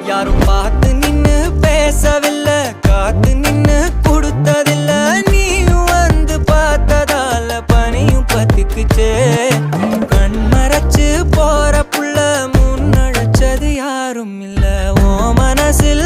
யாரும் பார்த்து நின்னு பேசவில்லை, காத்து நின்னு கொடுத்ததில்ல. நீயும் வந்து பார்த்ததால பனியும் பத்திக்குச்சே. கண் மறைச்சு போற புள்ள முன்னழைச்சது யாரும் இல்ல. ஓ மனசில்